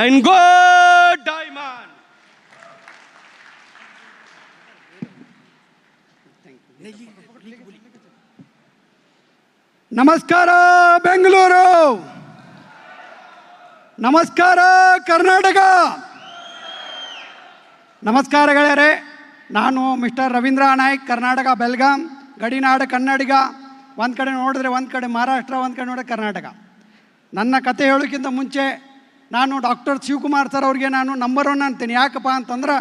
and go Diamond. ನಮಸ್ಕಾರ ಬೆಂಗಳೂರು, ನಮಸ್ಕಾರ ಕರ್ನಾಟಕ. ನಮಸ್ಕಾರ ಗೆಳೆಯರೇ, ನಾನು ಮಿಸ್ಟರ್ ರವೀಂದ್ರ ನಾಯ್ಕ್, ಕರ್ನಾಟಕ ಬೆಲ್ಗಾಂ ಗಡಿನಾಡು ಕನ್ನಡಿಗ. ಒಂದು ಕಡೆ ನೋಡಿದ್ರೆ ಒಂದು ಕಡೆ ಮಹಾರಾಷ್ಟ್ರ, ಒಂದು ಕಡೆ ನೋಡಿದ್ರೆ ಕರ್ನಾಟಕ. ನನ್ನ ಕತೆ ಹೇಳೋಕ್ಕಿಂತ ಮುಂಚೆ ನಾನು ಡಾಕ್ಟರ್ ಶಿವಕುಮಾರ್ ಸರ್ ಅವ್ರಿಗೆ ನಾನು ನಂಬರ್ 1 ಅಂತೀನಿ. ಯಾಕಪ್ಪ ಅಂತಂದ್ರೆ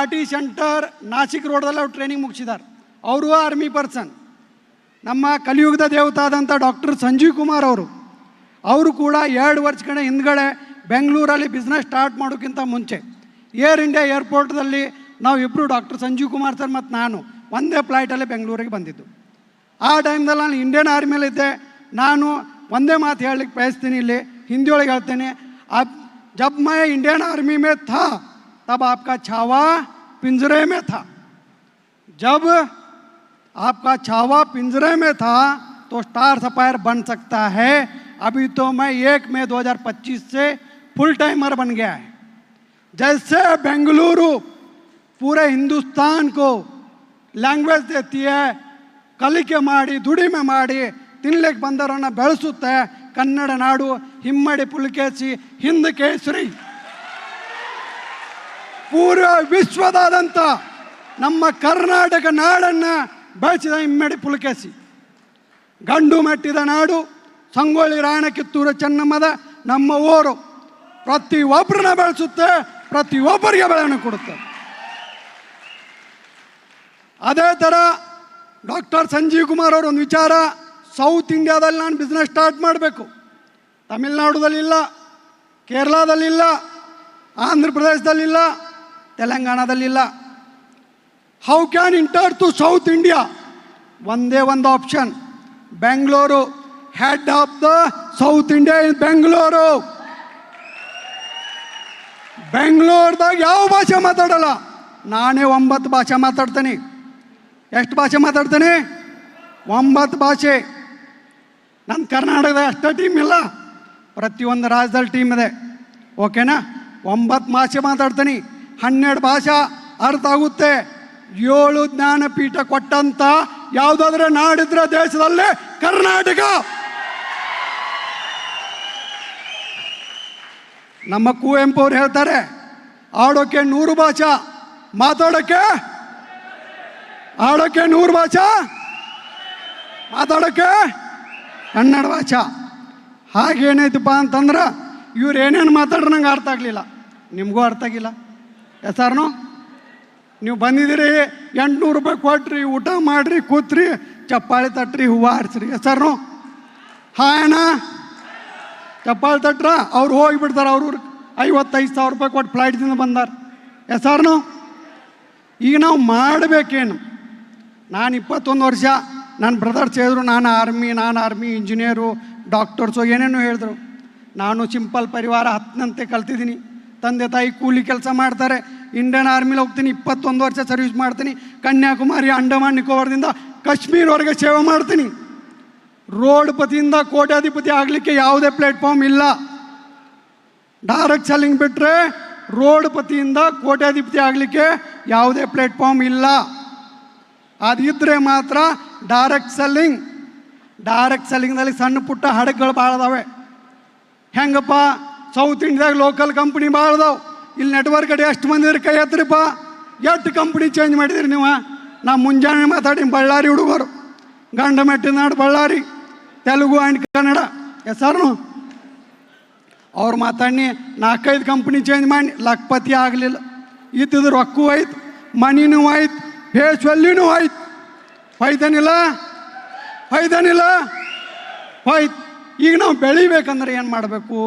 RT ಸೆಂಟರ್ ನಾಸಿಕ್ ರೋಡ್ದಲ್ಲಿ ಅವ್ರು ಟ್ರೈನಿಂಗ್ ಮುಗಿಸಿದ್ದಾರೆ. ಅವರು ಆರ್ಮಿ ಪರ್ಸನ್. ನಮ್ಮ ಕಲಿಯುಗದ ದೇವತಾದಂಥ ಡಾಕ್ಟರ್ ಸಂಜೀವ್ ಕುಮಾರ್ ಅವರು ಕೂಡ 2 ವರ್ಷ ಹಿಂದ್ಗಡೆ ಬೆಂಗಳೂರಲ್ಲಿ ಬಿಸ್ನೆಸ್ ಸ್ಟಾರ್ಟ್ ಮಾಡೋಕ್ಕಿಂತ ಮುಂಚೆ ಏರ್ ಇಂಡಿಯಾ ಏರ್ಪೋರ್ಟ್ದಲ್ಲಿ ನಾವು ಇಬ್ಬರು ಡಾಕ್ಟರ್ ಸಂಜೀವ್ ಕುಮಾರ್ ಸರ್ ಮತ್ತು ನಾನು ಒಂದೇ ಫ್ಲೈಟಲ್ಲಿ ಬೆಂಗಳೂರಿಗೆ ಬಂದಿದ್ದು. ಆ ಟೈಮ್ದಲ್ಲಿ ನಾನು ಇಂಡಿಯನ್ ಆರ್ಮಿಯಲ್ಲಿದ್ದೆ. ನಾನು ಒಂದೇ ಮಾತು ಹೇಳಲಿಕ್ಕೆ ಬಯಸ್ತೀನಿ, ಇಲ್ಲಿ ಹಿಂದಿಯೊಳಗೆ ಹೇಳ್ತೇನೆ. जब मैं इंडियन आर्मी में था तब आपका छावा पिंजरे में था. जब आपका छावा पिंजरे में था तो स्टार सफायर बन सकता है. अभी तो मैं 1 मई 2025 से फुल टाइमर बन गया है. जैसे बेंगलुरु पूरे हिंदुस्तान को लैंग्वेज देती है, ಕಲಿಕೆ ಮಾಡಿ ದುಡಿಮೆ ಮಾಡಿ ತಿನ್ಲಿಕ್ಕೆ ಬಂದವರನ್ನು ಬೆಳೆಸುತ್ತೆ. ಕನ್ನಡ ನಾಡು ಹಿಮ್ಮಡಿ ಪುಲಕೇಶಿ ಹಿಂದ್ ಕೇಸರಿ. ಪೂರ್ವ ವಿಶ್ವದಾದಂಥ ನಮ್ಮ ಕರ್ನಾಟಕ ನಾಡನ್ನು ಬೆಳೆಸಿದ ಹಿಮ್ಮಡಿ ಪುಲಕೇಶಿ. ಗಂಡು ಮೆಟ್ಟಿದ ನಾಡು, ಸಂಗೊಳ್ಳಿ ರಾಯಣ್ಣ ಕಿತ್ತೂರು ಚೆನ್ನಮ್ಮದ ನಮ್ಮ ಊರು. ಪ್ರತಿಯೊಬ್ಬರನ್ನ ಬೆಳೆಸುತ್ತೆ, ಪ್ರತಿಯೊಬ್ಬರಿಗೆ ಬೆಳೆಯನ್ನು ಕೊಡುತ್ತೆ. ಅದೇ ಥರ ಡಾಕ್ಟರ್ ಸಂಜೀವ್ ಕುಮಾರ್ ಅವರು ಒಂದು ವಿಚಾರ, ಸೌತ್ ಇಂಡಿಯಾದಲ್ಲಿ ನಾನು ಬಿಸ್ನೆಸ್ ಸ್ಟಾರ್ಟ್ ಮಾಡಬೇಕು. ತಮಿಳ್ನಾಡುದಲ್ಲಿಲ್ಲ, ಕೇರಳದಲ್ಲಿಲ್ಲ, ಆಂಧ್ರ ಪ್ರದೇಶದಲ್ಲಿಲ್ಲ, ತೆಲಂಗಾಣದಲ್ಲಿಲ್ಲ. How can enter to south India? ಒಂದೇ ಒಂದು option, Bengaluru. Head of the south India in Bengaluru. ಬೆಂಗಳೂರದಾಗ ಯಾವ ಭಾಷೆ ಮಾತಾಡಲ್ಲ, ನಾನೇ 9 ಭಾಷೆ ಮಾತಾಡ್ತೇನೆ. ಎಷ್ಟು ಭಾಷೆ ಮಾತಾಡ್ತೇನೆ? 9 ಭಾಷೆ. ನನ್ನ ಕರ್ನಾಟಕದ ಅಷ್ಟೇ ಟೀಮ್ ಇಲ್ಲ, ಪ್ರತಿಯೊಂದು ರಾಜ್ಯದಲ್ಲಿ ಟೀಮ್ ಇದೆ. ಓಕೆನಾ? 9 ಭಾಷೆ ಮಾತಾಡ್ತೀನಿ, 12 ಭಾಷೆ ಅರ್ಥ ಆಗುತ್ತೆ. 7 ಜ್ಞಾನಪೀಠ ಕೊಟ್ಟಂಥ ಯಾವುದಾದ್ರೂ ನಾಡಿದ್ರೆ ದೇಶದಲ್ಲೇ ಕರ್ನಾಟಕ. ನಮ್ಮ ಕುವೆಂಪು ಅವ್ರು ಹೇಳ್ತಾರೆ, ಆಡೋಕ್ಕೆ 100 ಭಾಷೆ, ಮಾತಾಡೋಕ್ಕೆ 100 ಭಾಷೆ, ಮಾತಾಡೋಕ್ಕೆ 12 ಭಾಷೆ. ಹಾಗೇನೈತಪ್ಪ ಅಂತಂದ್ರೆ ಇವ್ರು ಏನೇನು ಮಾತಾಡ್ರೆ ನಂಗೆ ಅರ್ಥ ಆಗಲಿಲ್ಲ, ನಿಮಗೂ ಅರ್ಥ ಆಗಿಲ್ಲ. ಎಸಾರ್ನೋ ನೀವು ಬಂದಿದ್ದೀರಿ, 800 ರೂಪಾಯಿ ಕೊಟ್ರಿ, ಊಟ ಮಾಡಿರಿ, ಕೂತ್ರಿ, ಚಪ್ಪಾಳಿ ತಟ್ರಿ, ಹೂವು ಹಾರಿಸ್ರಿ. ಎಸಾರ್ನೋ ಹಾಯಣ್ಣ ಚಪ್ಪಾಳಿ ತಟ್ರ ಅವ್ರು ಹೋಗಿಬಿಡ್ತಾರೆ. ಅವ್ರ 55,000 ರೂಪಾಯಿ ಕೊಟ್ಟು ಫ್ಲೈಟ್ದಿಂದ ಬಂದಾರ. ಎಸಾರ್ನೋ ಈಗ ನಾವು ಮಾಡಬೇಕೇನು? ನಾನು 21 ವರ್ಷ, ನನ್ನ ಬ್ರದರ್ಸ್ ಹೇಳಿದ್ರು ನಾನು ಆರ್ಮಿ ಇಂಜಿನಿಯರು, ಡಾಕ್ಟರ್ಸು ಏನೇನೋ ಹೇಳಿದ್ರು. ನಾನು ಸಿಂಪಲ್ ಪರಿವಾರ 10ನಂತೆ ಕಲ್ತಿದ್ದೀನಿ. ತಂದೆ ತಾಯಿ ಕೂಲಿ ಕೆಲಸ ಮಾಡ್ತಾರೆ. ಇಂಡಿಯನ್ ಆರ್ಮಿಲಿ ಹೋಗ್ತೀನಿ, 21 ವರ್ಷ ಸರ್ವಿಸ್ ಮಾಡ್ತೀನಿ. ಕನ್ಯಾಕುಮಾರಿ, ಅಂಡಮಾನ್ ನಿಕೋಬಾರದಿಂದ ಕಾಶ್ಮೀರವರೆಗೆ ಸೇವೆ ಮಾಡ್ತೀನಿ. ರೋಡ್ಪತಿಯಿಂದ ಕೋಟ್ಯಾಧಿಪತಿ ಆಗಲಿಕ್ಕೆ ಯಾವುದೇ ಪ್ಲೇಟ್ಫಾರ್ಮ್ ಇಲ್ಲ. ಡೈರೆಕ್ಟ್ ಸೆಲ್ಲಿಂಗ್ ಬಿಟ್ಟರೆ ರೋಡ್ಪತಿಯಿಂದ ಕೋಟ್ಯಾಧಿಪತಿ ಆಗಲಿಕ್ಕೆ ಯಾವುದೇ ಪ್ಲೇಟ್ಫಾರ್ಮ್ ಇಲ್ಲ. ಅದಿದ್ದರೆ ಮಾತ್ರ ಡೈರೆಕ್ಟ್ ಸೆಲ್ಲಿಂಗ್ನಲ್ಲಿ ಸಣ್ಣ ಪುಟ್ಟ ಹಡಗುಗಳು ಭಾಳ ಅದಾವೆ. ಹೆಂಗಪ್ಪ? ಸೌತ್ ಇಂಡಿಯಾದಾಗ ಲೋಕಲ್ ಕಂಪ್ನಿ ಭಾಳ ಅದಾವೆ. ಇಲ್ಲಿ ನೆಟ್ವರ್ಕ್ ಕಡೆ ಎಷ್ಟು ಮಂದಿ ಇದ್ರೆ ಕೈ ಹತ್ತಿರಪ್ಪ. ಎಷ್ಟು ಕಂಪ್ನಿ ಚೇಂಜ್ ಮಾಡಿದಿರಿ ನೀವು? ನಾ ಮುಂಜಾನೆ ಮಾತಾಡಿ ಬಳ್ಳಾರಿ ಹುಡುಗರು, ಗಂಡ ಮೆಟ್ಟಿದ ನಾಡು ಬಳ್ಳಾರಿ, ತೆಲುಗು ಆ್ಯಂಡ್ ಕನ್ನಡ. ಹೆಸರು ಅವ್ರು ಮಾತಾಡಿ 4-5 ಕಂಪ್ನಿ ಚೇಂಜ್ ಮಾಡಿ ಲಕ್ಪತಿ ಆಗಲಿಲ್ಲ. ಇದ್ದಿದ್ದು ರೊಕ್ಕೂ ಆಯ್ತು, ಮನಿನೂ ಆಯ್ತು, ಫೇಸ್ ವ್ಯಾಲ್ಯೂನೂ ಆಯ್ತು. ಫೈದನಿಲ್ಲ ಹೋಯ್ತು. ಈಗ ನಾವು ಬೆಳಿಬೇಕಂದ್ರೆ ಏನು ಮಾಡಬೇಕು?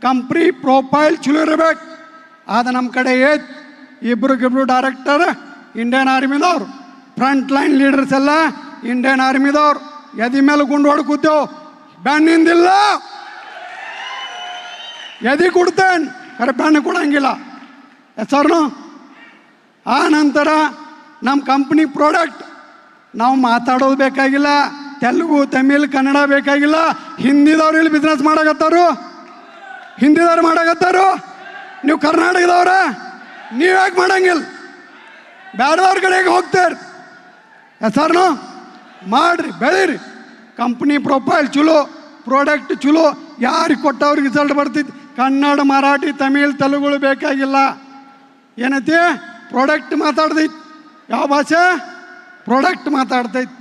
ಕಂಪ್ನಿ ಪ್ರೊಫೈಲ್ ಚಲೋ ಇರಬೇಕು. ಅದು ನಮ್ಮ ಕಡೆ ಇಬ್ರಿಗಿಬ್ರು ಡೈರೆಕ್ಟರ್ ಇಂಡಿಯನ್ ಆರ್ಮಿದವ್ರು, ಫ್ರಂಟ್ ಲೈನ್ ಲೀಡರ್ಸ್ ಎಲ್ಲ ಇಂಡಿಯನ್ ಆರ್ಮಿದವ್ರು. ಎದಿ ಮೇಲೆ ಗುಂಡು ಹೊಡ್ಕೂತೇವು, ಬೆನ್ನಿಂದಿಲ್ಲ. ಎದಿ ಕೊಡ್ತೇನೆ, ಖರೆ ಬೆಣ್ಣು ಕೊಡಂಗಿಲ್ಲ. ಹೆಸರು ಆ ನಂತರ ನಮ್ಮ ಕಂಪ್ನಿ ಪ್ರಾಡಕ್ಟ್ ನಾವು ಮಾತಾಡೋದು ಬೇಕಾಗಿಲ್ಲ. ತೆಲುಗು, ತಮಿಳ್, ಕನ್ನಡ ಬೇಕಾಗಿಲ್ಲ. ಹಿಂದಿದವ್ರು ಇಲ್ಲಿ ಬಿಸ್ನೆಸ್ ಮಾಡಕತ್ತಾರು. ಹಿಂದಿದವ್ರು ಮಾಡಕತ್ತಾರು, ನೀವು ಕರ್ನಾಟಕದವ್ರ, ನೀವು ಯಾಕೆ ಮಾಡಂಗಿಲ್ಲ? ಬೇರೆದವ್ರ ಕಡೆಗೆ ಹೋಗ್ತಾರೆ. ಹೆಸರು ಮಾಡಿರಿ, ಬೆಳೀರಿ. ಕಂಪ್ನಿ ಪ್ರೊಫೈಲ್ ಚಲೋ, ಪ್ರಾಡಕ್ಟ್ ಚಲೋ, ಯಾರಿಗೆ ಕೊಟ್ಟವ್ರಿಗೆ ರಿಸಲ್ಟ್ ಬರ್ತೈತಿ. ಕನ್ನಡ, ಮರಾಠಿ, ತಮಿಳ್, ತೆಲುಗುಗಳು ಬೇಕಾಗಿಲ್ಲ. ಏನೈತಿ? ಪ್ರಾಡಕ್ಟ್ ಮಾತಾಡ್ತೈತಿ. ಯಾವ ಭಾಷೆ? ಪ್ರಾಡಕ್ಟ್ ಮಾತಾಡ್ತೈತಿ.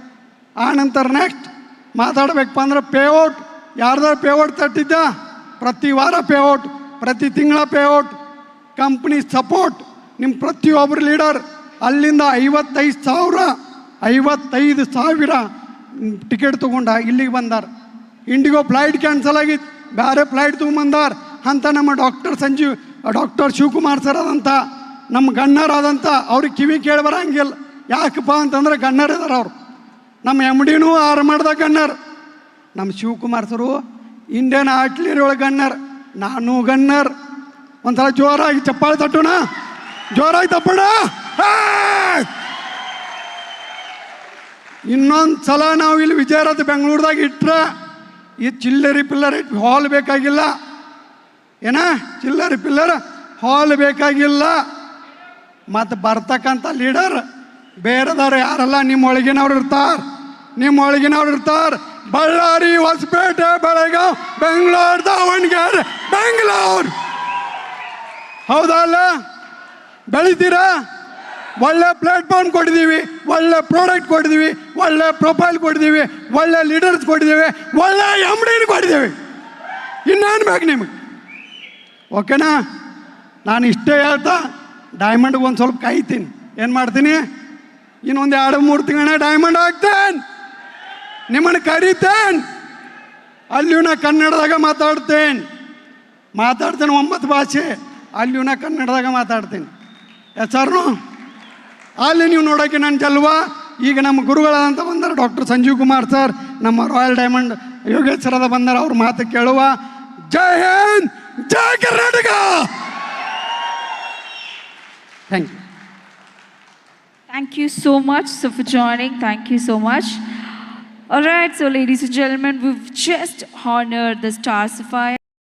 ಆನಂತರ ನೆಕ್ಸ್ಟ್ ಮಾತಾಡ್ಬೇಕಪ್ಪ ಅಂದ್ರೆ ಪೇಔಟ್. ಯಾರ್ದಾರು ಪೇಔಟ್ ತಟ್ಟಿದ್ದ? ಪ್ರತಿ ವಾರ ಪೇಔಟ್, ಪ್ರತಿ ತಿಂಗಳ ಪೇಔಟ್. Company support. ನಿಮ್ಮ ಪ್ರತಿಯೊಬ್ಬರು ಲೀಡರ್ ಅಲ್ಲಿಂದ 55,000 ಟಿಕೆಟ್ ತೊಗೊಂಡ ಇಲ್ಲಿಗೆ ಬಂದಾರ. ಇಂಡಿಗೋ ಫ್ಲೈಟ್ ಕ್ಯಾನ್ಸಲ್ ಆಗಿತ್ತು, ಬೇರೆ ಫ್ಲೈಟ್ ತೊಗೊಂಬಂದಾರ ಅಂತ. ನಮ್ಮ ಡಾಕ್ಟರ್ ಶಿವಕುಮಾರ್ ಸರ್ ಅದಂತ, ನಮ್ಮ ಗಣ್ಣರ್ ಆದಂಥ ಅವ್ರಿಗೆ ಕಿವಿ ಕೇಳಿ ಬರಂಗಿಲ್ಲ. ಯಾಕಪ್ಪ ಅಂತಂದ್ರೆ ಗಣ್ಣರ್ ಇದಾರೆ ಅವರು. ನಮ್ಮ MDನೂ ಆರ್ಮಡ್ದ ಗಣ್ಣರ್. ನಮ್ಮ ಶಿವಕುಮಾರ್ ಸರು ಇಂಡಿಯನ್ ಆರ್ಟಿಲರಿ ಒಳಗೆ ಗಣ್ಣರ್, ನಾನು ಗಣ್ಣರ್. ಒಂದ್ಸಲ ಜೋರಾಗಿ ಚಪ್ಪಾಳೆ ತಟ್ಟೋಣ, ಜೋರಾಗಿ ತಪ್ಪೋಣ. ಇನ್ನೊಂದು ಸಲ ನಾವು ಇಲ್ಲಿ ವಿಜಯರಥ ಬೆಂಗಳೂರದಾಗ ಇಟ್ಟರೆ ಈ ಚಿಲ್ಲರಿ ಪಿಲ್ಲರ್ ಹಾಲ್ ಬೇಕಾಗಿಲ್ಲ. ಏನ ಚಿಲ್ಲರಿ ಪಿಲ್ಲರ್ ಹಾಲ್ ಬೇಕಾಗಿಲ್ಲ. ಮತ್ತು ಬರ್ತಕ್ಕಂಥ ಲೀಡರ್ ಬೇರೆದವ್ರು ಯಾರಲ್ಲ, ನಿಮ್ಮ ಒಳಗಿನವ್ರು ಇರ್ತಾರೆ, ನಿಮ್ಮ ಒಳಗಿನವ್ರು ಇರ್ತಾರೆ. ಬಳ್ಳಾರಿ, ಹೊಸಪೇಟೆ, ಬೆಳಗಾವಿ, ಬೆಂಗಳೂರು, ದಾವಣಗೆರೆ, ಬೆಂಗಳೂರು. ಹೌದಲ್ಲ? ಬೆಳಿತೀರಾ? ಒಳ್ಳೆ ಪ್ಲಾಟ್ಫಾರ್ಮ್ ಕೊಟ್ಟಿದ್ದೀವಿ, ಒಳ್ಳೆ ಪ್ರಾಡಕ್ಟ್ ಕೊಟ್ಟಿದ್ದೀವಿ, ಒಳ್ಳೆ ಪ್ರೊಫೈಲ್ ಕೊಟ್ಟಿದ್ದೀವಿ, ಒಳ್ಳೆ ಲೀಡರ್ಸ್ ಕೊಟ್ಟಿದ್ದೀವಿ, ಒಳ್ಳೆ MDನ ಕೊಟ್ಟಿದ್ದೀವಿ. ಇನ್ನೇನು ಬೇಕು ನಿಮಗೆ? ಓಕೆನಾ? ನಾನು ಇಷ್ಟೇ ಹೇಳ್ತಾ ಡೈಮಂಡ್ಗೆ ಒಂದು ಸ್ವಲ್ಪ ಕಾಯ್ತೀನಿ. ಏನು ಮಾಡ್ತೀನಿ? ಇನ್ನೊಂದು 2-3 ತಿಂಗಳ ಡೈಮಂಡ್ ಆಗ್ತೇನೆ, ನಿಮ್ಮನ್ನು ಕರೀತೇನೆ. ಅಲ್ಲಿಯೂ ನಾ ಕನ್ನಡದಾಗ ಮಾತಾಡ್ತೇನೆ. 9 ಭಾಷೆ. ಅಲ್ಲಿಯೂ ನಾ ಕನ್ನಡದಾಗ ಮಾತಾಡ್ತೀನಿ. ಹೆಸರು ಅಲ್ಲಿ ನೀವು ನೋಡೋಕ್ಕೆ ನನ್ನ ಜಲ್ವಾ. ಈಗ ನಮ್ಮ ಗುರುಗಳಾದಂತ ಬಂದಾರ ಡಾಕ್ಟರ್ ಸಂಜೀವ್ ಕುಮಾರ್ ಸರ್, ನಮ್ಮ ರಾಯಲ್ ಡೈಮಂಡ್ ಯೋಗೇಶ್ವರದ ಬಂದಾರ. ಅವ್ರ ಮಾತು ಕೇಳುವ. Jai Hind, Jai Karnataka. Thank you. Thank you so much, sir, for joining. Thank you so much. All right, so ladies and gentlemen, we've just honored the Star Sapphire.